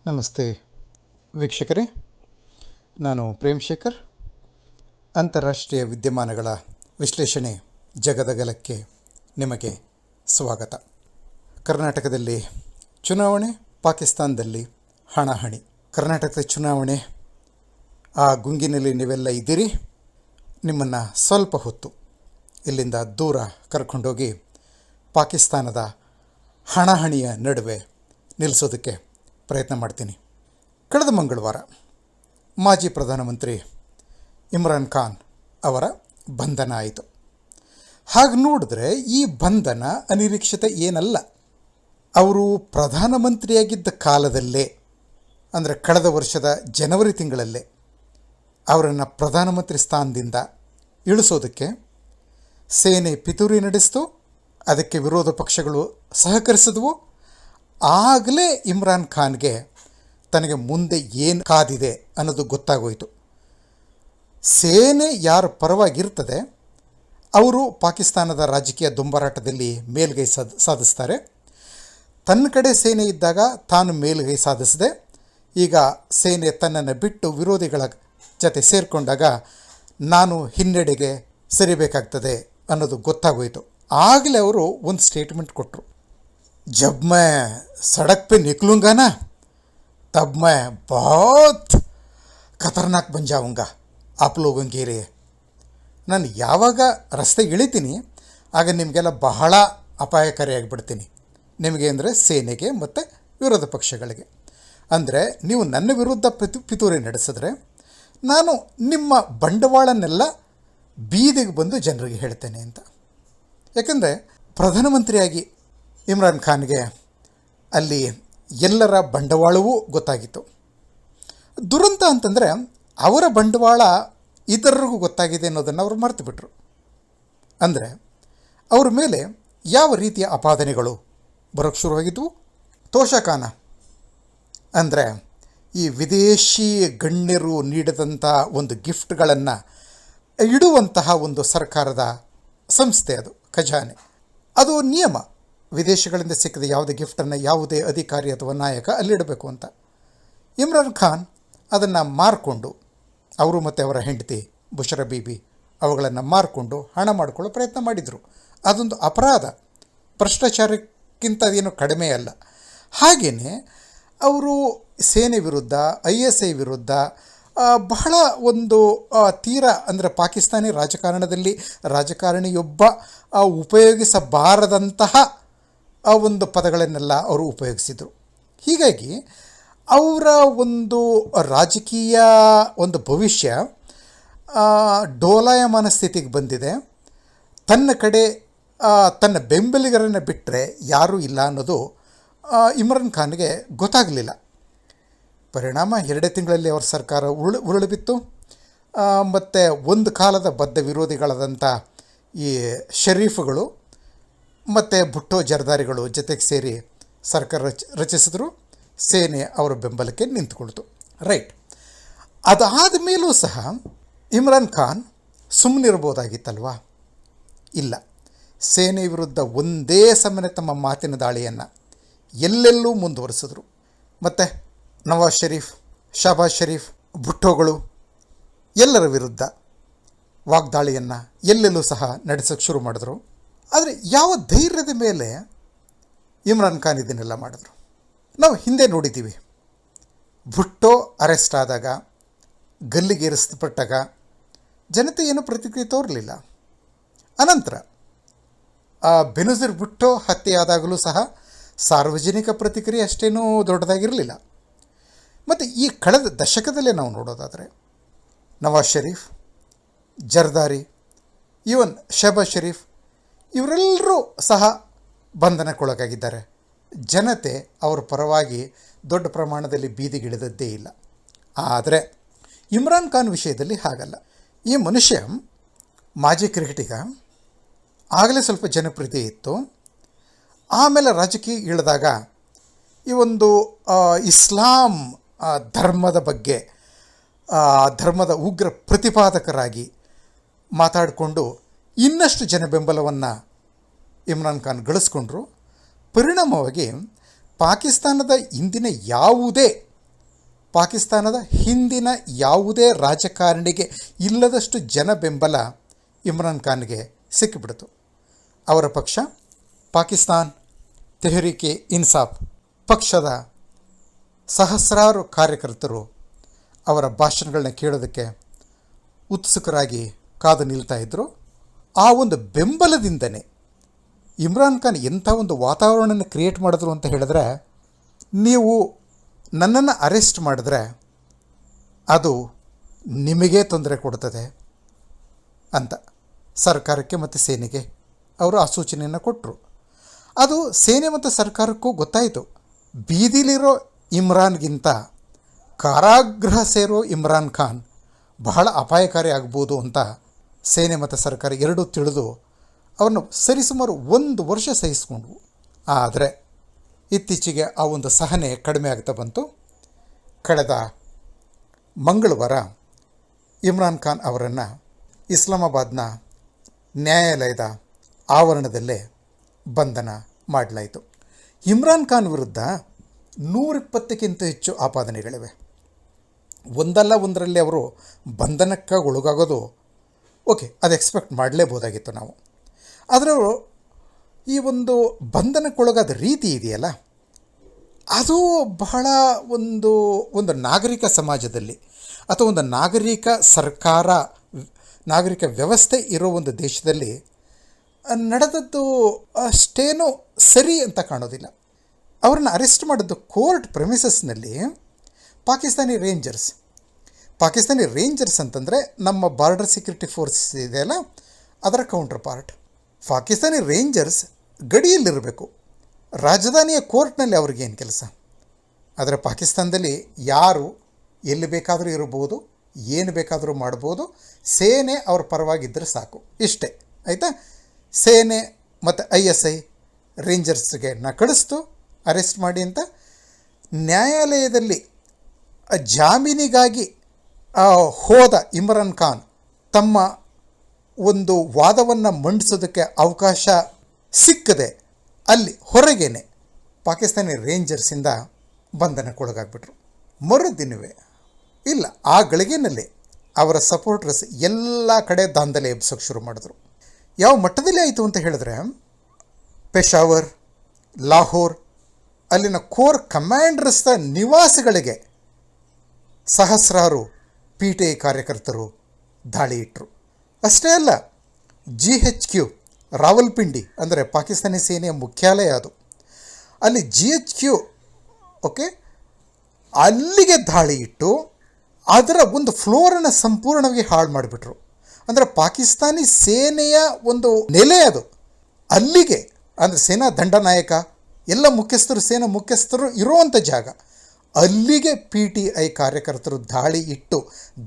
ನಮಸ್ತೆ ವೀಕ್ಷಕರೇ, ನಾನು ಪ್ರೇಮ್ ಶೇಖರ್. ಅಂತಾರಾಷ್ಟ್ರೀಯ ವಿದ್ಯಮಾನಗಳ ವಿಶ್ಲೇಷಣೆ ಜಗದಗಲಕ್ಕೆ ನಿಮಗೆ ಸ್ವಾಗತ. ಕರ್ನಾಟಕದಲ್ಲಿ ಚುನಾವಣೆ, ಪಾಕಿಸ್ತಾನದಲ್ಲಿ ಹಣಾಹಣಿ. ಕರ್ನಾಟಕದ ಚುನಾವಣೆ, ಆ ಗುಂಗಿನಲ್ಲಿ ನೀವೆಲ್ಲ ಇದ್ದೀರಿ. ನಿಮ್ಮನ್ನು ಸ್ವಲ್ಪ ಹೊತ್ತು ಇಲ್ಲಿಂದ ದೂರ ಕರ್ಕೊಂಡೋಗಿ ಪಾಕಿಸ್ತಾನದ ಹಣಾಹಣಿಯ ನಡುವೆ ನಿಲ್ಲಿಸೋದಕ್ಕೆ ಪ್ರಯತ್ನ ಮಾಡ್ತೀನಿ. ಕಳೆದ ಮಂಗಳವಾರ ಮಾಜಿ ಪ್ರಧಾನಮಂತ್ರಿ ಇಮ್ರಾನ್ ಖಾನ್ ಅವರ ಬಂಧನ ಆಯಿತು. ಹಾಗೆ ನೋಡಿದ್ರೆ ಈ ಬಂಧನ ಅನಿರೀಕ್ಷಿತ ಏನಲ್ಲ. ಅವರು ಪ್ರಧಾನಮಂತ್ರಿಯಾಗಿದ್ದ ಕಾಲದಲ್ಲೇ, ಅಂದರೆ ಕಳೆದ ವರ್ಷದ ಜನವರಿ ತಿಂಗಳಲ್ಲೇ ಅವರನ್ನು ಪ್ರಧಾನಮಂತ್ರಿ ಸ್ಥಾನದಿಂದ ಇಳಿಸೋದಕ್ಕೆ ಸೇನೆ ಪಿತೂರಿ ನಡೆಸಿತು. ಅದಕ್ಕೆ ವಿರೋಧ ಪಕ್ಷಗಳು ಸಹಕರಿಸಿದ್ವು. ಆಗಲೇ ಇಮ್ರಾನ್ ಖಾನ್ಗೆ ತನಗೆ ಮುಂದೆ ಏನು ಕಾದಿದೆ ಅನ್ನೋದು ಗೊತ್ತಾಗೋಯಿತು. ಸೇನೆ ಯಾರ ಪರವಾಗಿರ್ತದೆ ಅವರು ಪಾಕಿಸ್ತಾನದ ರಾಜಕೀಯ ದೊಂಬರಾಟದಲ್ಲಿ ಮೇಲುಗೈ ಸಾಧಿಸ್ತಾರೆ. ತನ್ನ ಕಡೆ ಸೇನೆ ಇದ್ದಾಗ ತಾನು ಮೇಲುಗೈ ಸಾಧಿಸಿದೆ. ಈಗ ಸೇನೆ ತನ್ನನ್ನು ಬಿಟ್ಟು ವಿರೋಧಿಗಳ ಜೊತೆ ಸೇರಿಕೊಂಡಾಗ ನಾನು ಹಿನ್ನಡೆಗೆ ಸರಿಬೇಕಾಗ್ತದೆ ಅನ್ನೋದು ಗೊತ್ತಾಗೋಯಿತು. ಆಗಲೇ ಅವರು ಒಂದು ಸ್ಟೇಟ್ಮೆಂಟ್ ಕೊಟ್ಟರು. जब मैं सड़क पे निकलूँगा ना तब मैं बहुत ಖತರ್ನಾಕ್ ಬನ್ ಜಾऊँगा आप लोगों के लिए. ನಾನು ಯಾವಾಗ ರಸ್ತೆಗೆ ಇಳಿತೀನಿ ಆಗ ನಿಮಗೆಲ್ಲ ಬಹಳ ಅಪಾಯಕಾರಿಯಾಗಿಬಿಡ್ತೀನಿ. ನಿಮಗೆ ಅಂದರೆ ಸೇನೆಗೆ ಮತ್ತು ವಿರೋಧ ಪಕ್ಷಗಳಿಗೆ. ಅಂದರೆ ನೀವು ನನ್ನ ವಿರುದ್ಧ ಪಿತೂರಿ ನಡೆಸಿದ್ರೆ ನಾನು ನಿಮ್ಮ ಬಂಡವಾಳನ್ನೆಲ್ಲ ಬೀದಿಗೆ ಬಂದು ಜನರಿಗೆ ಹೇಳ್ತೇನೆ ಅಂತ. ಯಾಕಂದರೆ ಪ್ರಧಾನಮಂತ್ರಿಯಾಗಿ ಇಮ್ರಾನ್ ಖಾನ್ಗೆ ಅಲ್ಲಿ ಎಲ್ಲರ ಬಂಡವಾಳವೂ ಗೊತ್ತಾಗಿತ್ತು. ದುರಂತ ಅಂತಂದರೆ ಅವರ ಬಂಡವಾಳ ಇತರರಿಗೂ ಗೊತ್ತಾಗಿದೆ ಅನ್ನೋದನ್ನು ಅವರು ಮರೆತುಬಿಟ್ರು. ಅಂದರೆ ಅವ್ರ ಮೇಲೆ ಯಾವ ರೀತಿಯ ಆಪಾದನೆಗಳು ಬರೋಕ್ಕೆ ಶುರುವಾಗಿದ್ವು. ತೋಷಾಖಾನ ಅಂದರೆ ಈ ವಿದೇಶಿ ಗಣ್ಯರು ನೀಡಿದಂಥ ಒಂದು ಗಿಫ್ಟ್ಗಳನ್ನು ಇಡುವಂತಹ ಒಂದು ಸರ್ಕಾರದ ಸಂಸ್ಥೆ, ಅದು ಖಜಾನೆ, ಅದು ನಿಯಮ. ವಿದೇಶಗಳಿಂದ ಸಿಕ್ಕಿದ ಯಾವುದೇ ಗಿಫ್ಟನ್ನು ಯಾವುದೇ ಅಧಿಕಾರಿ ಅಥವಾ ನಾಯಕ ಅಲ್ಲಿಡಬೇಕು ಅಂತ. ಇಮ್ರಾನ್ ಖಾನ್ ಅದನ್ನು ಮಾರಿಕೊಂಡು, ಅವರು ಮತ್ತು ಅವರ ಹೆಂಡತಿ ಬುಷರಾ ಬೀಬಿ ಅವುಗಳನ್ನು ಮಾರಿಕೊಂಡು ಹಣ ಮಾಡಿಕೊಳ್ಳೋ ಪ್ರಯತ್ನ ಮಾಡಿದರು. ಅದೊಂದು ಅಪರಾಧ, ಭ್ರಷ್ಟಾಚಾರಕ್ಕಿಂತ ಅದೇನು ಕಡಿಮೆ ಅಲ್ಲ. ಹಾಗೆಯೇ ಅವರು ಸೇನೆ ವಿರುದ್ಧ, ISI ವಿರುದ್ಧ ಬಹಳ ಒಂದು ತೀರಾ, ಅಂದರೆ ಪಾಕಿಸ್ತಾನಿ ರಾಜಕಾರಣದಲ್ಲಿ ರಾಜಕಾರಣಿಯೊಬ್ಬ ಉಪಯೋಗಿಸಬಾರದಂತಹ ಆ ಒಂದು ಪದಗಳನ್ನೆಲ್ಲ ಅವರು ಉಪಯೋಗಿಸಿದರು. ಹೀಗಾಗಿ ಅವರ ಒಂದು ರಾಜಕೀಯ ಒಂದು ಭವಿಷ್ಯ ಡೋಲಾಯಮಾನ ಸ್ಥಿತಿಗೆ ಬಂದಿದೆ. ತನ್ನ ಕಡೆ ತನ್ನ ಬೆಂಬಲಿಗರನ್ನು ಬಿಟ್ಟರೆ ಯಾರೂ ಇಲ್ಲ ಅನ್ನೋದು ಇಮ್ರಾನ್ ಖಾನ್ಗೆ ಗೊತ್ತಾಗಲಿಲ್ಲ. ಪರಿಣಾಮ 2 ತಿಂಗಳಲ್ಲಿ ಅವರ ಸರ್ಕಾರ ಉರುಳಿಬಿತ್ತು. ಮತ್ತು ಒಂದು ಕಾಲದ ಬದ್ಧ ವಿರೋಧಿಗಳಾದಂಥ ಈ ಶರೀಫ್ಗಳು ಮತ್ತು ಭುಟ್ಟೋ ಜರ್ದಾರಿಗಳು ಜೊತೆಗೆ ಸೇರಿ ಸರ್ಕಾರ ರಚಿಸಿದ್ರು. ಸೇನೆ ಅವರ ಬೆಂಬಲಕ್ಕೆ ನಿಂತುಕೊಳ್ತು. ರೈಟ್. ಅದಾದ ಮೇಲೂ ಸಹ ಇಮ್ರಾನ್ ಖಾನ್ ಸುಮ್ಮನಿರ್ಬೋದಾಗಿತ್ತಲ್ವಾ? ಇಲ್ಲ. ಸೇನೆ ವಿರುದ್ಧ ಒಂದೇ ಸಮನೆ ತಮ್ಮ ಮಾತಿನ ದಾಳಿಯನ್ನು ಎಲ್ಲೆಲ್ಲೂ ಮುಂದುವರಿಸಿದ್ರು. ಮತ್ತು ನವಾಜ್ ಶರೀಫ್, ಶಹಬಾಜ್ ಶರೀಫ್, ಭುಟ್ಟೋಗಳು ಎಲ್ಲರ ವಿರುದ್ಧ ವಾಗ್ದಾಳಿಯನ್ನು ಎಲ್ಲೆಲ್ಲೂ ಸಹ ನಡೆಸೋಕ್ಕೆ ಶುರು ಮಾಡಿದ್ರು. ಆದರೆ ಯಾವ ಧೈರ್ಯದ ಮೇಲೆ ಇಮ್ರಾನ್ ಖಾನ್ ಇದನ್ನೆಲ್ಲ ಮಾಡಿದ್ರು? ನಾವು ಹಿಂದೆ ನೋಡಿದ್ದೀವಿ. ಭುಟ್ಟೋ ಅರೆಸ್ಟ್ ಆದಾಗ, ಗಲ್ಲಿಗೇರಿಸಲ್ಪಟ್ಟಾಗ ಜನತೆ ಏನೂ ಪ್ರತಿಕ್ರಿಯೆ ತೋರಲಿಲ್ಲ. ಅನಂತರ ಬೆನಜೀರ್ ಭುಟ್ಟೋ ಹತ್ಯೆಯಾದಾಗಲೂ ಸಹ ಸಾರ್ವಜನಿಕ ಪ್ರತಿಕ್ರಿಯೆ ಅಷ್ಟೇನೂ ದೊಡ್ಡದಾಗಿರಲಿಲ್ಲ. ಮತ್ತು ಈ ಕಳೆದ ದಶಕದಲ್ಲೇ ನಾವು ನೋಡೋದಾದರೆ ನವಾಜ್ ಶರೀಫ್, ಜರ್ದಾರಿ, ಈವನ್ ಶಹಬಾಜ್ ಶರೀಫ್ ಇವರೆಲ್ಲರೂ ಸಹ ಬಂಧನಕ್ಕೊಳಗಾಗಿದ್ದಾರೆ. ಜನತೆ ಅವರ ಪರವಾಗಿ ದೊಡ್ಡ ಪ್ರಮಾಣದಲ್ಲಿ ಬೀದಿಗಿಳಿದದ್ದೇ ಇಲ್ಲ. ಆದರೆ ಇಮ್ರಾನ್ ಖಾನ್ ವಿಷಯದಲ್ಲಿ ಹಾಗಲ್ಲ. ಈ ಮನುಷ್ಯ ಮಾಜಿ ಕ್ರಿಕೆಟಿಗ, ಆಗಲೇ ಸ್ವಲ್ಪ ಜನಪ್ರಿಯತೆ ಇತ್ತು. ಆಮೇಲೆ ರಾಜಕೀಯ ಇಳಿದಾಗ ಈ ಒಂದು ಇಸ್ಲಾಂ ಧರ್ಮದ ಬಗ್ಗೆ, ಧರ್ಮದ ಉಗ್ರ ಪ್ರತಿಪಾದಕರಾಗಿ ಮಾತಾಡಿಕೊಂಡು ಇನ್ನಷ್ಟು ಜನ ಬೆಂಬಲವನ್ನು ಇಮ್ರಾನ್ ಖಾನ್ ಗಳಿಸ್ಕೊಂಡ್ರು. ಪರಿಣಾಮವಾಗಿ ಪಾಕಿಸ್ತಾನದ ಇಂದಿನ ಯಾವುದೇ ಪಾಕಿಸ್ತಾನದ ಹಿಂದಿನ ಯಾವುದೇ ರಾಜಕಾರಣಿಗೆ ಇಲ್ಲದಷ್ಟು ಜನ ಬೆಂಬಲ ಇಮ್ರಾನ್ ಖಾನ್ಗೆ ಸಿಕ್ಕಿಬಿಡ್ತು. ಅವರ ಪಕ್ಷ ಪಾಕಿಸ್ತಾನ್ ತೆಹರೀಕೆ ಇನ್ಸಾಫ್ ಪಕ್ಷದ ಸಹಸ್ರಾರು ಕಾರ್ಯಕರ್ತರು ಅವರ ಭಾಷಣಗಳನ್ನ ಕೇಳೋದಕ್ಕೆ ಉತ್ಸುಕರಾಗಿ ಕಾದು ನಿಲ್ತಾ ಇದ್ದರು. ಆ ಒಂದು ಬೆಂಬಲದಿಂದನೇ ಇಮ್ರಾನ್ ಖಾನ್ ಎಂಥ ಒಂದು ವಾತಾವರಣನ ಕ್ರಿಯೇಟ್ ಮಾಡಿದ್ರು ಅಂತ ಹೇಳಿದ್ರೆ, ನೀವು ನನ್ನನ್ನು ಅರೆಸ್ಟ್ ಮಾಡಿದ್ರೆ ಅದು ನಿಮಗೇ ತೊಂದರೆ ಕೊಡ್ತದೆ ಅಂತ ಸರ್ಕಾರಕ್ಕೆ ಮತ್ತು ಸೇನೆಗೆ ಅವರು ಆ ಸೂಚನೆಯನ್ನು ಕೊಟ್ಟರು. ಅದು ಸೇನೆ ಮತ್ತು ಸರ್ಕಾರಕ್ಕೂ ಗೊತ್ತಾಯಿತು. ಬೀದಿಲಿರೋ ಇಮ್ರಾನ್ಗಿಂತ ಕಾರಾಗೃಹ ಸೇರೋ ಇಮ್ರಾನ್ ಖಾನ್ ಬಹಳ ಅಪಾಯಕಾರಿ ಆಗ್ಬೋದು ಅಂತ ಸೇನೆ ಮತ್ತು ಸರ್ಕಾರ ಎರಡೂ ತಿಳಿದು ಅವರನ್ನು ಸರಿಸುಮಾರು 1 ವರ್ಷ ಸಹಿಸಿಕೊಂಡ್ವು. ಆದರೆ ಇತ್ತೀಚೆಗೆ ಆ ಒಂದು ಸಹನೆ ಕಡಿಮೆ ಆಗ್ತಾ ಬಂತು. ಕಳೆದ ಮಂಗಳವಾರ ಇಮ್ರಾನ್ ಖಾನ್ ಅವರನ್ನು ಇಸ್ಲಾಮಾಬಾದ್ನ ನ್ಯಾಯಾಲಯದ ಆವರಣದಲ್ಲೇ ಬಂಧನ ಮಾಡಲಾಯಿತು. ಇಮ್ರಾನ್ ಖಾನ್ ವಿರುದ್ಧ 120ಕ್ಕಿಂತ ಹೆಚ್ಚು ಆಪಾದನೆಗಳಿವೆ. ಒಂದಲ್ಲ ಒಂದರಲ್ಲಿ ಅವರು ಬಂಧನಕ್ಕೆ ಒಳಗಾಗೋದು ಓಕೆ, ಅದು ಎಕ್ಸ್ಪೆಕ್ಟ್ ಮಾಡಲೇಬೋದಾಗಿತ್ತು ನಾವು. ಆದರೆ ಅವರು ಈ ಒಂದು ಬಂಧನಕ್ಕೊಳಗಾದ ರೀತಿ ಇದೆಯಲ್ಲ, ಅದು ಬಹಳ ಒಂದು ನಾಗರಿಕ ಸಮಾಜದಲ್ಲಿ ಅಥವಾ ಒಂದು ನಾಗರಿಕ ಸರ್ಕಾರ, ನಾಗರಿಕ ವ್ಯವಸ್ಥೆ ಇರೋ ಒಂದು ದೇಶದಲ್ಲಿ ನಡೆದದ್ದು ಅಷ್ಟೇನೂ ಸರಿ ಅಂತ ಕಾಣೋದಿಲ್ಲ. ಅವ್ರನ್ನ ಅರೆಸ್ಟ್ ಮಾಡಿದ್ದು ಕೋರ್ಟ್ ಪ್ರೆಮಿಸಸ್ನಲ್ಲಿ ಪಾಕಿಸ್ತಾನಿ ರೇಂಜರ್ಸ್ ಅಂತಂದರೆ ನಮ್ಮ ಬಾರ್ಡರ್ ಸೆಕ್ಯೂರಿಟಿ ಫೋರ್ಸ್ ಇದೆಯಲ್ಲ, ಅದರ ಕೌಂಟರ್ ಪಾರ್ಟ್. ಪಾಕಿಸ್ತಾನಿ ರೇಂಜರ್ಸ್ ಗಡಿಯಲ್ಲಿರಬೇಕು, ರಾಜಧಾನಿಯ ಕೋರ್ಟ್ನಲ್ಲಿ ಅವ್ರಿಗೇನು ಕೆಲಸ? ಆದರೆ ಪಾಕಿಸ್ತಾನದಲ್ಲಿ ಯಾರು ಎಲ್ಲಿ ಬೇಕಾದರೂ ಇರ್ಬೋದು, ಏನು ಬೇಕಾದರೂ ಮಾಡ್ಬೋದು, ಸೇನೆ ಅವ್ರ ಪರವಾಗಿದ್ದರೆ ಸಾಕು, ಇಷ್ಟೇ ಆಯಿತಾ. ಸೇನೆ ಮತ್ತು ISI ರೇಂಜರ್ಸ್ಗೆ ಕಳಿಸ್ತು ಅರೆಸ್ಟ್ ಮಾಡಿ ಅಂತ. ನ್ಯಾಯಾಲಯದಲ್ಲಿ ಜಾಮೀನಿಗಾಗಿ ಹೋದ ಇಮ್ರಾನ್ ಖಾನ್ ತಮ್ಮ ಒಂದು ವಾದವನ್ನು ಮಂಡಿಸೋದಕ್ಕೆ ಅವಕಾಶ ಸಿಕ್ಕದೆ ಅಲ್ಲಿ ಹೊರಗೇನೆ ಪಾಕಿಸ್ತಾನಿ ರೇಂಜರ್ಸಿಂದ ಬಂಧನಕ್ಕೊಳಗಾಗ್ಬಿಟ್ರು. ಮರುದಿನವೇ ಇಲ್ಲ, ಆ ಗಳಿಗೆನಲ್ಲಿ ಅವರ ಸಪೋರ್ಟರ್ಸ್ ಎಲ್ಲ ಕಡೆ ದಾಂಧಲೆ ಎಬ್ಸೋಕ್ಕೆ ಶುರು ಮಾಡಿದ್ರು. ಯಾವ ಮಟ್ಟದಲ್ಲಿ ಆಯಿತು ಅಂತ ಹೇಳಿದ್ರೆ, ಪೆಶಾವರ್, ಲಾಹೋರ್ ಅಲ್ಲಿನ ಕೋರ್ ಕಮಾಂಡರ್ಸ್ನ ನಿವಾಸಗಳಿಗೆ ಸಹಸ್ರಾರು PTI ಕಾರ್ಯಕರ್ತರು ದಾಳಿ ಇಟ್ಟರು. ಅಷ್ಟೇ ಅಲ್ಲ, GHQ ರಾವಲ್ಪಿಂಡಿ ಅಂದರೆ ಪಾಕಿಸ್ತಾನಿ ಸೇನೆಯ ಮುಖ್ಯಾಲಯ ಅದು, ಅಲ್ಲಿ GHQ ಓಕೆ ಅಲ್ಲಿಗೆ ದಾಳಿ ಇಟ್ಟು ಅದರ ಒಂದು ಫ್ಲೋರನ್ನು ಸಂಪೂರ್ಣವಾಗಿ ಹಾಳು ಮಾಡಿಬಿಟ್ರು. ಅಂದರೆ ಪಾಕಿಸ್ತಾನಿ ಸೇನೆಯ ಒಂದು ನೆಲೆ ಅದು. ಅಲ್ಲಿಗೆ ಅಂದರೆ ಸೇನಾ ದಂಡನಾಯಕ ಎಲ್ಲ ಮುಖ್ಯಸ್ಥರು, ಸೇನಾ ಮುಖ್ಯಸ್ಥರು ಇರುವಂಥ ಜಾಗ, ಅಲ್ಲಿಗೆ PTI ಕಾರ್ಯಕರ್ತರು ದಾಳಿ ಇಟ್ಟು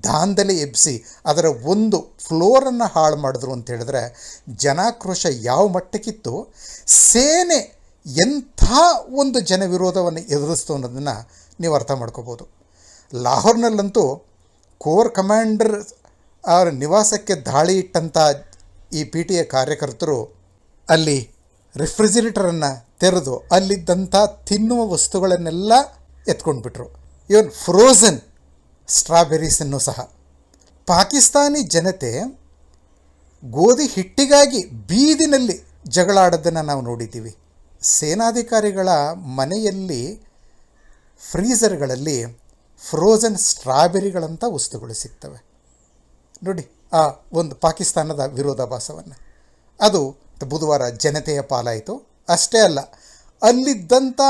ದಾಂಧಲೆ ಎಬ್ಬಿಸಿ ಅದರ ಒಂದು ಫ್ಲೋರನ್ನು ಹಾಳು ಮಾಡಿದ್ರು ಅಂತ ಹೇಳಿದ್ರೆ ಜನಾಕ್ರೋಶ ಯಾವ ಮಟ್ಟಕ್ಕಿತ್ತು, ಸೇನೆ ಎಂಥ ಒಂದು ಜನವಿರೋಧವನ್ನು ಎದುರಿಸ್ತು ಅನ್ನೋದನ್ನು ನೀವು ಅರ್ಥ ಮಾಡ್ಕೋಬೋದು. ಲಾಹೋರ್ನಲ್ಲಂತೂ ಕೋರ್ ಕಮಾಂಡರ್ ಅವರ ನಿವಾಸಕ್ಕೆ ದಾಳಿ ಇಟ್ಟಂಥ ಈ PTI ಕಾರ್ಯಕರ್ತರು ಅಲ್ಲಿ ರೆಫ್ರಿಜಿರೇಟರನ್ನು ತೆರೆದು ಅಲ್ಲಿದ್ದಂಥ ತಿನ್ನುವ ವಸ್ತುಗಳನ್ನೆಲ್ಲ ಎತ್ಕೊಂಡ್ಬಿಟ್ರು. ಇವನ್ ಫ್ರೋಝನ್ ಸ್ಟ್ರಾಬೆರೀಸನ್ನು ಸಹ. ಪಾಕಿಸ್ತಾನಿ ಜನತೆ ಗೋಧಿ ಹಿಟ್ಟಿಗಾಗಿ ಬೀದಿನಲ್ಲಿ ಜಗಳಾಡೋದನ್ನು ನಾವು ನೋಡಿದ್ದೀವಿ. ಸೇನಾಧಿಕಾರಿಗಳ ಮನೆಯಲ್ಲಿ ಫ್ರೀಝರ್ಗಳಲ್ಲಿ ಫ್ರೋಝನ್ ಸ್ಟ್ರಾಬೆರಿಗಳಂಥ ವಸ್ತುಗಳು ಸಿಗ್ತವೆ ನೋಡಿ. ಆ ಒಂದು ಪಾಕಿಸ್ತಾನದ ವಿರೋಧಾಭಾಸವನ್ನು ಅದು ಬುಧವಾರ ಜನತೆಯ ಪಾಲಾಯಿತು. ಅಷ್ಟೇ ಅಲ್ಲ, ಅಲ್ಲಿದ್ದಂಥ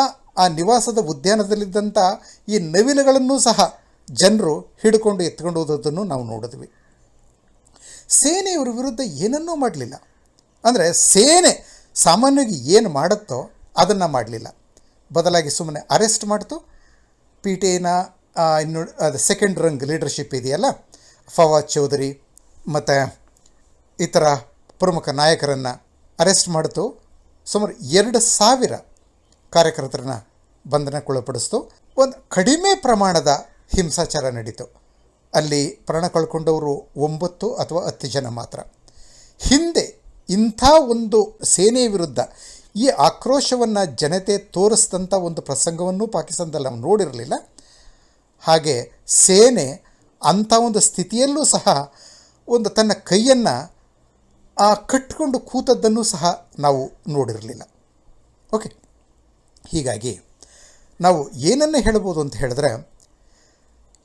ಆ ನಿವಾಸದ ಉದ್ಯಾನದಲ್ಲಿದ್ದಂಥ ಈ ನವಿಲುಗಳನ್ನು ಸಹ ಜನರು ಹಿಡ್ಕೊಂಡು ಎತ್ಕೊಂಡು ಹೋದದ್ದನ್ನು ನಾವು ನೋಡಿದ್ವಿ. ಸೇನೆಯವರ ವಿರುದ್ಧ ಏನನ್ನೂ ಮಾಡಲಿಲ್ಲ. ಅಂದರೆ ಸೇನೆ ಸಾಮಾನ್ಯವಾಗಿ ಏನು ಮಾಡುತ್ತೋ ಅದನ್ನು ಮಾಡಲಿಲ್ಲ, ಬದಲಾಗಿ ಸುಮ್ಮನೆ ಅರೆಸ್ಟ್ ಮಾಡ್ತು. PTIನ ಅದು ಸೆಕೆಂಡ್ ರಂಗ್ ಲೀಡರ್ಶಿಪ್ ಇದೆಯಲ್ಲ, ಫವಾದ್ ಚೌಧರಿ ಮತ್ತು ಇತರ ಪ್ರಮುಖ ನಾಯಕರನ್ನು ಅರೆಸ್ಟ್ ಮಾಡ್ತು. ಸುಮಾರು 2,000 ಕಾರ್ಯಕರ್ತರನ್ನು ಬಂಧನಕ್ಕೊಳಪಡಿಸ್ತು. ಒಂದು ಕಡಿಮೆ ಪ್ರಮಾಣದ ಹಿಂಸಾಚಾರ ನಡೀತು. ಅಲ್ಲಿ ಪ್ರಾಣ ಕಳ್ಕೊಂಡವರು 9 ಅಥವಾ 10 ಜನ ಮಾತ್ರ. ಹಿಂದೆ ಇಂಥ ಒಂದು ಸೇನೆಯ ವಿರುದ್ಧ ಈ ಆಕ್ರೋಶವನ್ನು ಜನತೆ ತೋರಿಸಿದಂಥ ಒಂದು ಪ್ರಸಂಗವನ್ನು ಪಾಕಿಸ್ತಾನದಲ್ಲಿ ನಾವು ನೋಡಿರಲಿಲ್ಲ. ಹಾಗೆ ಸೇನೆ ಅಂಥ ಒಂದು ಸ್ಥಿತಿಯಲ್ಲೂ ಸಹ ಒಂದು ತನ್ನ ಕೈಯನ್ನು ಕಟ್ಟಿಕೊಂಡು ಕೂತದ್ದನ್ನು ಸಹ ನಾವು ನೋಡಿರಲಿಲ್ಲ. ಓಕೆ, ಹೀಗಾಗಿ ನಾವು ಏನನ್ನು ಹೇಳ್ಬೋದು ಅಂತ ಹೇಳಿದ್ರೆ,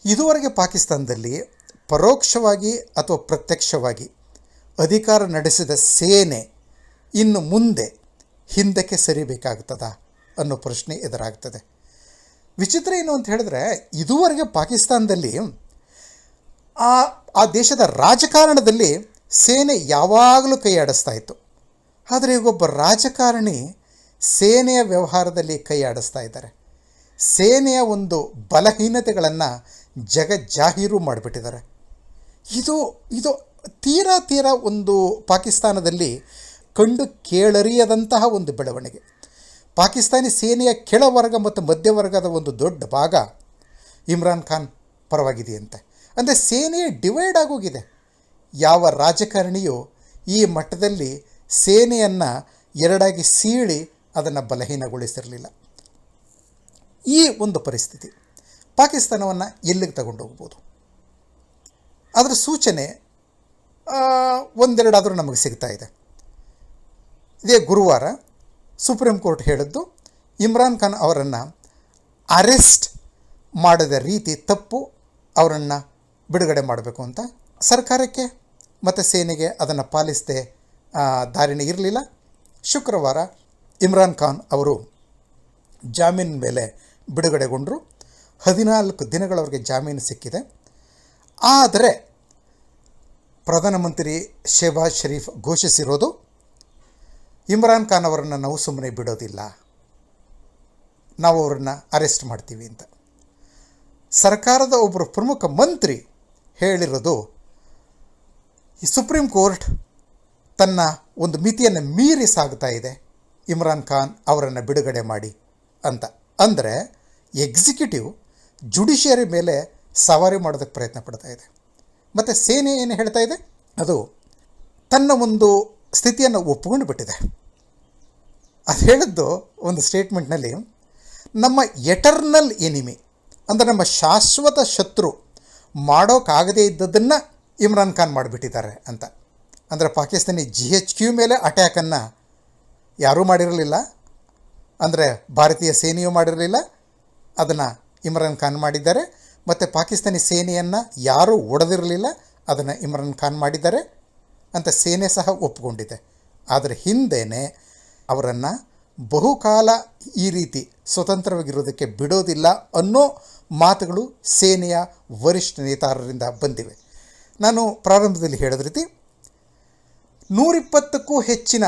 ಇದುವರೆಗೆ ಪಾಕಿಸ್ತಾನದಲ್ಲಿ ಪರೋಕ್ಷವಾಗಿ ಅಥವಾ ಪ್ರತ್ಯಕ್ಷವಾಗಿ ಅಧಿಕಾರ ನಡೆಸಿದ ಸೇನೆ ಇನ್ನು ಮುಂದೆ ಹಿಂದಕ್ಕೆ ಸರಿಬೇಕಾಗ್ತದಾ ಅನ್ನೋ ಪ್ರಶ್ನೆ ಎದುರಾಗ್ತದೆ. ವಿಚಿತ್ರ ಏನು ಅಂತ ಹೇಳಿದ್ರೆ, ಇದುವರೆಗೆ ಪಾಕಿಸ್ತಾನದಲ್ಲಿ ಆ ದೇಶದ ರಾಜಕಾರಣದಲ್ಲಿ ಸೇನೆ ಯಾವಾಗಲೂ ಕೈ ಆಡಿಸ್ತಾ ಇತ್ತು. ಆದರೆ ಈಗೊಬ್ಬ ರಾಜಕಾರಣಿ ಸೇನೆಯ ವ್ಯವಹಾರದಲ್ಲಿ ಕೈ ಆಡಿಸ್ತಾ ಇದ್ದಾರೆ. ಸೇನೆಯ ಒಂದು ಬಲಹೀನತೆಗಳನ್ನು ಜಗಜ್ಜಾಹೀರು ಮಾಡಿಬಿಟ್ಟಿದ್ದಾರೆ. ಇದು ತೀರಾ ಒಂದು ಪಾಕಿಸ್ತಾನದಲ್ಲಿ ಕಂಡು ಕೇಳರಿಯದಂತಹ ಒಂದು ಬೆಳವಣಿಗೆ. ಪಾಕಿಸ್ತಾನಿ ಸೇನೆಯ ಕೆಳವರ್ಗ ಮತ್ತು ಮಧ್ಯವರ್ಗದ ಒಂದು ದೊಡ್ಡ ಭಾಗ ಇಮ್ರಾನ್ ಖಾನ್ ಪರವಾಗಿದೆಯಂತೆ. ಅಂದರೆ ಸೇನೆಯೇ ಡಿವೈಡ್ ಆಗೋಗಿದೆ. ಯಾವ ರಾಜಕಾರಣಿಯೂ ಈ ಮಟ್ಟದಲ್ಲಿ ಸೇನೆಯನ್ನು ಎರಡಾಗಿ ಸೀಳಿ ಅದನ್ನು ಬಲಹೀನಗೊಳಿಸಿರಲಿಲ್ಲ. ಈ ಒಂದು ಪರಿಸ್ಥಿತಿ ಪಾಕಿಸ್ತಾನವನ್ನು ಎಲ್ಲಿಗೆ ತಗೊಂಡೋಗ್ಬೋದು? ಅದರ ಸೂಚನೆ ಒಂದೆರಡಾದರೂ ನಮಗೆ ಸಿಗ್ತಾ ಇದೆ. ಇದೇ ಗುರುವಾರ ಸುಪ್ರೀಂ ಕೋರ್ಟ್ ಹೇಳಿದ್ದು, ಇಮ್ರಾನ್ ಖಾನ್ ಅವರನ್ನು ಅರೆಸ್ಟ್ ಮಾಡಿದ ರೀತಿ ತಪ್ಪು, ಅವರನ್ನು ಬಿಡುಗಡೆ ಮಾಡಬೇಕು ಅಂತ. ಸರ್ಕಾರಕ್ಕೆ ಮತ್ತು ಸೇನೆಗೆ ಅದನ್ನು ಪಾಲಿಸದೆ ದಾರಿನೇ ಇರಲಿಲ್ಲ. ಶುಕ್ರವಾರ ಇಮ್ರಾನ್ ಖಾನ್ ಅವರು ಜಾಮೀನು ಮೇಲೆ ಬಿಡುಗಡೆಗೊಂಡರು. 14 ದಿನಗಳವರೆಗೆ ಜಾಮೀನು ಸಿಕ್ಕಿದೆ. ಆದರೆ ಪ್ರಧಾನಮಂತ್ರಿ ಶೆಹಬಾಜ್ ಶರೀಫ್ ಘೋಷಿಸಿರೋದು, ಇಮ್ರಾನ್ ಖಾನ್ ಅವರನ್ನು ನಾವು ಸುಮ್ಮನೆ ಬಿಡೋದಿಲ್ಲ, ನಾವು ಅವರನ್ನು ಅರೆಸ್ಟ್ ಮಾಡ್ತೀವಿ ಅಂತ. ಸರ್ಕಾರದ ಒಬ್ಬರು ಪ್ರಮುಖ ಮಂತ್ರಿ ಹೇಳಿರೋದು, ಈ ಸುಪ್ರೀಂ ಕೋರ್ಟ್ ತನ್ನ ಒಂದು ಮಿತಿಯನ್ನು ಮೀರಿ ಸಾಗ್ತಾ ಇದೆ, ಇಮ್ರಾನ್ ಖಾನ್ ಅವರನ್ನು ಬಿಡುಗಡೆ ಮಾಡಿ ಅಂತ. ಅಂದರೆ ಎಕ್ಸಿಕ್ಯೂಟಿವ್ ಜುಡಿಷಿಯರಿ ಮೇಲೆ ಸವಾರಿ ಮಾಡೋದಕ್ಕೆ ಪ್ರಯತ್ನ ಪಡ್ತಾ ಇದೆ. ಮತ್ತು ಸೇನೆ ಏನು ಹೇಳ್ತಾ ಇದೆ, ಅದು ತನ್ನ ಒಂದು ಸ್ಥಿತಿಯನ್ನು ಒಪ್ಪಿಕೊಂಡು ಬಿಟ್ಟಿದೆ. ಅದು ಹೇಳಿದ್ದು ಒಂದು ಸ್ಟೇಟ್ಮೆಂಟ್ನಲ್ಲಿ, ನಮ್ಮ ಎಟರ್ನಲ್ ಎನಿಮಿ ಅಂದರೆ ನಮ್ಮ ಶಾಶ್ವತ ಶತ್ರು ಮಾಡೋಕ್ಕಾಗದೇ ಇದ್ದದನ್ನು ಇಮ್ರಾನ್ ಖಾನ್ ಮಾಡಿಬಿಟ್ಟಿದ್ದಾರೆ ಅಂತ. ಅಂದರೆ ಪಾಕಿಸ್ತಾನಿ GHQ ಮೇಲೆ ಅಟ್ಯಾಕನ್ನು ಯಾರೂ ಮಾಡಿರಲಿಲ್ಲ, ಅಂದರೆ ಭಾರತೀಯ ಸೇನೆಯೂ ಮಾಡಿರಲಿಲ್ಲ, ಅದನ್ನು ಇಮ್ರಾನ್ ಖಾನ್ ಮಾಡಿದ್ದಾರೆ. ಮತ್ತು ಪಾಕಿಸ್ತಾನಿ ಸೇನೆಯನ್ನು ಯಾರೂ ಒಡೆದಿರಲಿಲ್ಲ, ಅದನ್ನು ಇಮ್ರಾನ್ ಖಾನ್ ಮಾಡಿದ್ದಾರೆ ಅಂತ ಸೇನೆ ಸಹ ಒಪ್ಪಿಕೊಂಡಿದೆ. ಆದರೆ ಹಿಂದೆಯೇ ಅವರನ್ನು ಬಹುಕಾಲ ಈ ರೀತಿ ಸ್ವತಂತ್ರವಾಗಿರೋದಕ್ಕೆ ಬಿಡೋದಿಲ್ಲ ಅನ್ನೋ ಮಾತುಗಳು ಸೇನೆಯ ವರಿಷ್ಠ ನೇತಾರರಿಂದ ಬಂದಿವೆ. ನಾನು ಪ್ರಾರಂಭದಲ್ಲಿ ಹೇಳಿದ ರೀತಿ 120ಕ್ಕೂ ಹೆಚ್ಚಿನ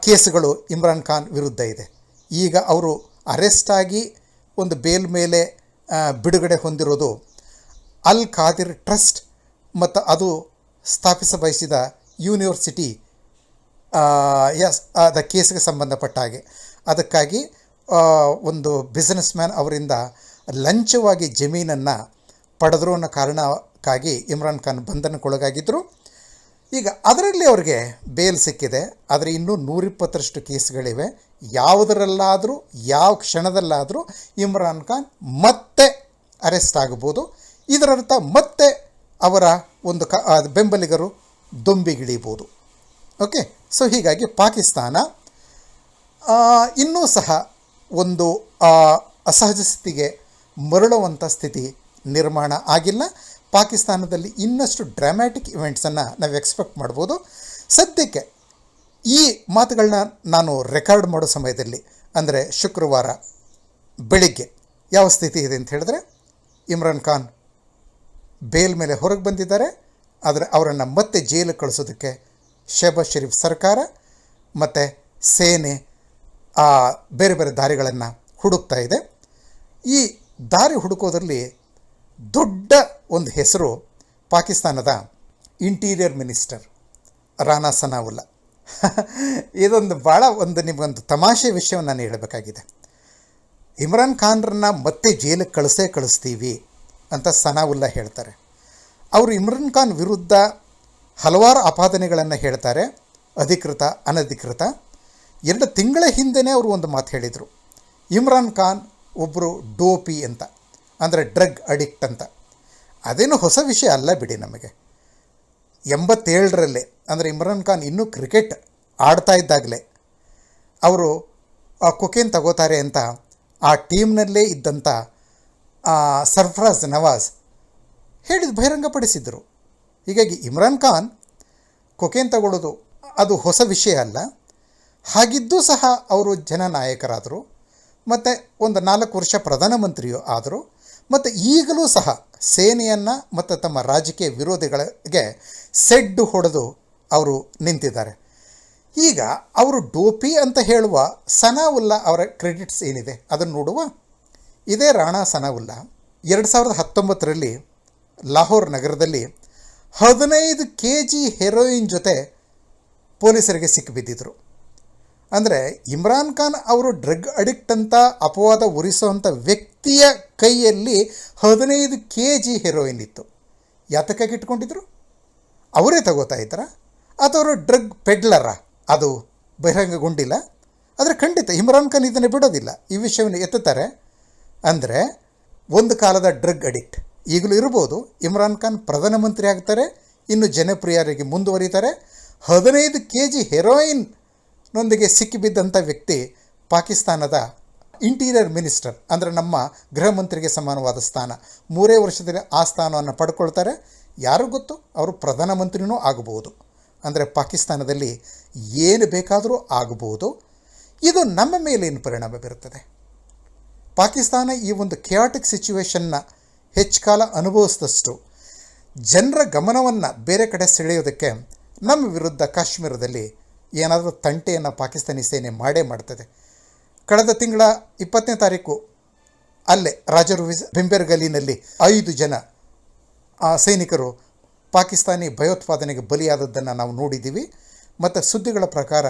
ಕೇಸುಗಳು ಇಮ್ರಾನ್ ಖಾನ್ ವಿರುದ್ಧ ಇದೆ. ಈಗ ಅವರು ಅರೆಸ್ಟ್ ಆಗಿ ಒಂದು ಬೇಲ್ ಮೇಲೆ ಬಿಡುಗಡೆ ಹೊಂದಿರೋದು ಅಲ್ ಖಾದಿರ್ ಟ್ರಸ್ಟ್ ಮತ್ತು ಅದು ಸ್ಥಾಪಿಸ ಬಯಸಿದ ಯೂನಿವರ್ಸಿಟಿ ಅದ ಕೇಸ್ಗೆ ಸಂಬಂಧಪಟ್ಟ ಹಾಗೆ. ಅದಕ್ಕಾಗಿ ಒಂದು ಬಿಸ್ನೆಸ್ ಮ್ಯಾನ್ ಅವರಿಂದ ಲಂಚವಾಗಿ ಜಮೀನನ್ನು ಪಡೆದ್ರು ಅನ್ನೋ ಕಾರಣಕ್ಕಾಗಿ ಇಮ್ರಾನ್ ಖಾನ್ ಬಂಧನಕ್ಕೊಳಗಾಗಿದ್ದರು. ಈಗ ಅದರಲ್ಲಿ ಅವ್ರಿಗೆ ಬೇಲ್ ಸಿಕ್ಕಿದೆ. ಆದರೆ ಇನ್ನೂ 120ರಷ್ಟು ಕೇಸ್ಗಳಿವೆ. ಯಾವುದರಲ್ಲಾದರೂ ಯಾವ ಕ್ಷಣದಲ್ಲಾದರೂ ಇಮ್ರಾನ್ ಖಾನ್ ಮತ್ತೆ ಅರೆಸ್ಟ್ ಆಗ್ಬೋದು. ಇದರರ್ಥ ಮತ್ತೆ ಅವರ ಒಂದು ಬೆಂಬಲಿಗರು ದೊಂಬಿಗಿಳಿಬೋದು. ಓಕೆ, ಸೊ ಹೀಗಾಗಿ ಪಾಕಿಸ್ತಾನ ಇನ್ನೂ ಸಹ ಒಂದು ಅಸಹಜ ಸ್ಥಿತಿಗೆ ಮರಳುವಂಥ ಸ್ಥಿತಿ ನಿರ್ಮಾಣ ಆಗಿಲ್ಲ. ಪಾಕಿಸ್ತಾನದಲ್ಲಿ ಇನ್ನಷ್ಟು ಡ್ರಾಮ್ಯಾಟಿಕ್ ಇವೆಂಟ್ಸನ್ನು ನಾವು ಎಕ್ಸ್ಪೆಕ್ಟ್ ಮಾಡ್ಬೋದು. ಸದ್ಯಕ್ಕೆ ಈ ಮಾತುಗಳನ್ನ ನಾನು ರೆಕಾರ್ಡ್ ಮಾಡೋ ಸಮಯದಲ್ಲಿ, ಅಂದರೆ ಶುಕ್ರವಾರ ಬೆಳಿಗ್ಗೆ ಯಾವ ಸ್ಥಿತಿ ಇದೆ ಅಂತ ಹೇಳಿದ್ರೆ, ಇಮ್ರಾನ್ ಖಾನ್ ಬೇಲ್ ಮೇಲೆ ಹೊರಗೆ ಬಂದಿದ್ದಾರೆ. ಆದರೆ ಅವರನ್ನು ಮತ್ತೆ ಜೈಲಿಗೆ ಕಳಿಸೋದಕ್ಕೆ ಶೆಹಬಾಜ್ ಶರೀಫ್ ಸರ್ಕಾರ ಮತ್ತು ಸೇನೆ ಬೇರೆ ಬೇರೆ ದಾರಿಗಳನ್ನು ಹುಡುಕ್ತಾ ಇದೆ. ಈ ದಾರಿ ಹುಡುಕೋದ್ರಲ್ಲಿ ದೊಡ್ಡ ಒಂದು ಹೆಸರು ಪಾಕಿಸ್ತಾನದ ಇಂಟೀರಿಯರ್ ಮಿನಿಸ್ಟರ್ ರಾನಾ ಸನಾವುಲ್ಲಾ. ಇದೊಂದು ಭಾಳ ನಿಮಗೊಂದು ತಮಾಷೆ ವಿಷಯವನ್ನು ನಾನು ಹೇಳಬೇಕಾಗಿದೆ. ಇಮ್ರಾನ್ ಖಾನ್ರನ್ನ ಮತ್ತೆ ಜೈಲಿಗೆ ಕಳಿಸ್ತೀವಿ ಅಂತ ಸನಾವುಲ್ಲಾ ಹೇಳ್ತಾರೆ. ಅವರು ಇಮ್ರಾನ್ ಖಾನ್ ವಿರುದ್ಧ ಹಲವಾರು ಆಪಾದನೆಗಳನ್ನು ಹೇಳ್ತಾರೆ, ಅಧಿಕೃತ ಅನಧಿಕೃತ. 2 ತಿಂಗಳ ಹಿಂದೆಯೇ ಅವರು ಒಂದು ಮಾತು ಹೇಳಿದರು, ಇಮ್ರಾನ್ ಖಾನ್ ಒಬ್ಬರು ಡೋಪಿ ಅಂತ. ಅಂದರೆ ಡ್ರಗ್ ಅಡಿಕ್ಟ್ ಅಂತ. ಅದೇನು ಹೊಸ ವಿಷಯ ಅಲ್ಲ ಬಿಡಿ. ನಮಗೆ 87ರಲ್ಲಿ ಅಂದರೆ ಇಮ್ರಾನ್ ಖಾನ್ ಇನ್ನೂ ಕ್ರಿಕೆಟ್ ಆಡ್ತಾ ಇದ್ದಾಗಲೇ ಅವರು ಕೊಕೇನ್ ತಗೋತಾರೆ ಅಂತ ಆ ಟೀಮ್ನಲ್ಲೇ ಇದ್ದಂಥ ಸರ್ಫರಾಜ್ ನವಾಜ್ ಬಹಿರಂಗಪಡಿಸಿದರು. ಹೀಗಾಗಿ ಇಮ್ರಾನ್ ಖಾನ್ ಕೊಕೇನ್ ತಗೊಳ್ಳೋದು ಅದು ಹೊಸ ವಿಷಯ ಅಲ್ಲ. ಹಾಗಿದ್ದೂ ಸಹ ಅವರು ಜನನಾಯಕರಾದರು, ಮತ್ತು ಒಂದು 4 ವರ್ಷ ಪ್ರಧಾನಮಂತ್ರಿಯೂ ಆದರು, ಮತ್ತು ಈಗಲೂ ಸಹ ಸೇನೆಯನ್ನು ಮತ್ತು ತಮ್ಮ ರಾಜಕೀಯ ವಿರೋಧಿಗಳಿಗೆ ಸೆಡ್ಡು ಹೊಡೆದು ಅವರು ನಿಂತಿದ್ದಾರೆ. ಈಗ ಅವರು ಡೋಪಿ ಅಂತ ಹೇಳುವ ಸನಾವುಲ್ಲಾ ಅವರ ಕ್ರೆಡಿಟ್ಸ್ ಏನಿದೆ ಅದನ್ನು ನೋಡುವ. ಇದೇ ರಾಣಾ ಸನಾವುಲ್ಲಾ 2019ರಲ್ಲಿ ಲಾಹೋರ್ ನಗರದಲ್ಲಿ 15 kg ಹೆರೋಯಿನ್ ಜೊತೆ ಪೊಲೀಸರಿಗೆ ಸಿಕ್ಕಿಬಿದ್ದಿದ್ರು. ಅಂದರೆ ಇಮ್ರಾನ್ ಖಾನ್ ಅವರು ಡ್ರಗ್ ಅಡಿಕ್ಟ್ ಅಂತ ಅಪವಾದ ಉರಿಸುವಂಥ ವ್ಯಕ್ತಿಯ ಕೈಯಲ್ಲಿ 15 kg ಹೆರೋಯಿನ್ ಇತ್ತು. ಯಾತಕ್ಕಾಗಿ ಇಟ್ಕೊಂಡಿದ್ರು? ಅವರೇ ತಗೋತಾ ಇದ್ದಾರಾ ಅಥವಾ ಅವರು ಡ್ರಗ್ ಪೆಡ್ಲರ? ಅದು ಬಹಿರಂಗಗೊಂಡಿಲ್ಲ. ಆದರೆ ಖಂಡಿತ ಇಮ್ರಾನ್ ಖಾನ್ ಇದನ್ನು ಬಿಡೋದಿಲ್ಲ, ಈ ವಿಷಯವನ್ನು ಎತ್ತುತ್ತಾರೆ. ಅಂದರೆ ಒಂದು ಕಾಲದ ಡ್ರಗ್ ಅಡಿಕ್ಟ್ ಈಗಲೂ ಇರ್ಬೋದು. ಇಮ್ರಾನ್ ಖಾನ್ ಪ್ರಧಾನಮಂತ್ರಿ ಆಗ್ತಾರೆ, ಇನ್ನು ಜನಪ್ರಿಯರಿಗೆ ಮುಂದುವರಿತಾರೆ. 15 kg ಹೆರೋಯಿನ್ನೊಂದಿಗೆ ಸಿಕ್ಕಿಬಿದ್ದಂಥ ವ್ಯಕ್ತಿ ಪಾಕಿಸ್ತಾನದ ಇಂಟೀರಿಯರ್ ಮಿನಿಸ್ಟರ್, ಅಂದರೆ ನಮ್ಮ ಗೃಹ ಮಂತ್ರಿಗೆ ಸಮಾನವಾದ ಸ್ಥಾನ. 3 ವರ್ಷದಲ್ಲಿ ಆ ಸ್ಥಾನವನ್ನು ಪಡ್ಕೊಳ್ತಾರೆ. ಯಾರು ಗೊತ್ತು, ಅವರು ಪ್ರಧಾನಮಂತ್ರಿನೂ ಆಗಬಹುದು. ಅಂದರೆ ಪಾಕಿಸ್ತಾನದಲ್ಲಿ ಏನು ಬೇಕಾದರೂ ಆಗಬಹುದು. ಇದು ನಮ್ಮ ಮೇಲೇನು ಪರಿಣಾಮ ಬೀರುತ್ತದೆ? ಪಾಕಿಸ್ತಾನ ಈ ಒಂದು ಕೆಯಾಟಿಕ್ ಸಿಚುವೇಷನ್ನ ಹೆಚ್ಚು ಕಾಲ ಅನುಭವಿಸಿದಷ್ಟು ಜನರ ಗಮನವನ್ನು ಬೇರೆ ಕಡೆ ಸೆಳೆಯೋದಕ್ಕೆ ನಮ್ಮ ವಿರುದ್ಧ ಕಾಶ್ಮೀರದಲ್ಲಿ ಏನಾದರೂ ತಂಟೆಯನ್ನು ಪಾಕಿಸ್ತಾನಿ ಸೇನೆ ಮಾಡೇ ಮಾಡ್ತದೆ. ಕಳೆದ ತಿಂಗಳ 20ನೇ ತಾರೀಕು ಅಲ್ಲೇ ರಾಜರು ಬಿಂಬೇರ್ ಗಲಿನಲ್ಲಿ 5 ಜನ ಸೈನಿಕರು ಪಾಕಿಸ್ತಾನಿ ಭಯೋತ್ಪಾದನೆಗೆ ಬಲಿಯಾದದ್ದನ್ನು ನಾವು ನೋಡಿದ್ದೀವಿ. ಮತ್ತು ಸುದ್ದಿಗಳ ಪ್ರಕಾರ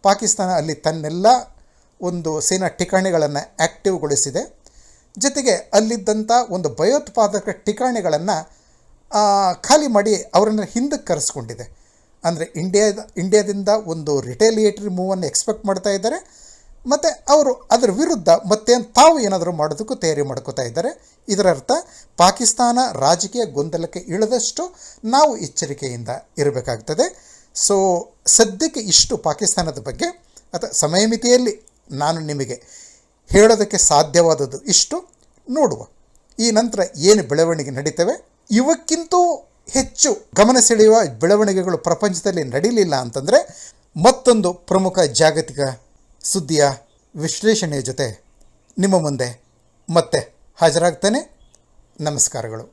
ಪಾಕಿಸ್ತಾನ ಅಲ್ಲಿ ತನ್ನೆಲ್ಲ ಒಂದು ಸೇನಾ ಠಿಕಾಣಿಗಳನ್ನು ಆ್ಯಕ್ಟಿವ್ಗೊಳಿಸಿದೆ. ಜೊತೆಗೆ ಅಲ್ಲಿದ್ದಂಥ ಒಂದು ಭಯೋತ್ಪಾದಕ ಠಿಕಾಣಿಗಳನ್ನು ಖಾಲಿ ಮಾಡಿ ಅವರನ್ನು ಹಿಂದಕ್ಕೆ ಕರೆಸ್ಕೊಂಡಿದೆ. ಅಂದರೆ ಇಂಡಿಯಾದಿಂದ ಒಂದು ರಿಟೇಲಿಯೇಟರಿ ಮೂವನ್ನು ಎಕ್ಸ್ಪೆಕ್ಟ್ ಮಾಡ್ತಾ ಇದ್ದಾರೆ, ಮತ್ತು ಅವರು ಅದರ ವಿರುದ್ಧ ಮತ್ತೆ ತಾವು ಏನಾದರೂ ಮಾಡೋದಕ್ಕೂ ತಯಾರಿ ಮಾಡ್ಕೋತಾ ಇದ್ದಾರೆ. ಇದರ ಅರ್ಥ ಪಾಕಿಸ್ತಾನ ರಾಜಕೀಯ ಗೊಂದಲಕ್ಕೆ ಇಳಿದಷ್ಟು ನಾವು ಎಚ್ಚರಿಕೆಯಿಂದ ಇರಬೇಕಾಗ್ತದೆ. ಸೊ ಸದ್ಯಕ್ಕೆ ಇಷ್ಟು ಪಾಕಿಸ್ತಾನದ ಬಗ್ಗೆ, ಅಥವಾ ಸಮಯ ಮಿತಿಯಲ್ಲಿ ನಾನು ನಿಮಗೆ ಹೇಳೋದಕ್ಕೆ ಸಾಧ್ಯವಾದದ್ದು ಇಷ್ಟು. ನೋಡುವ ಈ ನಂತರ ಏನು ಬೆಳವಣಿಗೆ ನಡೀತವೆ. ಇವಕ್ಕಿಂತೂ ಹೆಚ್ಚು ಗಮನ ಸೆಳೆಯುವ ಬೆಳವಣಿಗೆಗಳು ಪ್ರಪಂಚದಲ್ಲಿ ನಡೀಲಿಲ್ಲ ಅಂತಂದರೆ ಮತ್ತೊಂದು ಪ್ರಮುಖ ಜಾಗತಿಕ ಸುದ್ದಿಯ ವಿಶ್ಲೇಷಣೆಯ ಜೊತೆ ನಿಮ್ಮ ಮುಂದೆ ಮತ್ತೆ ಹಾಜರಾಗ್ತಾನೆ. ನಮಸ್ಕಾರಗಳು.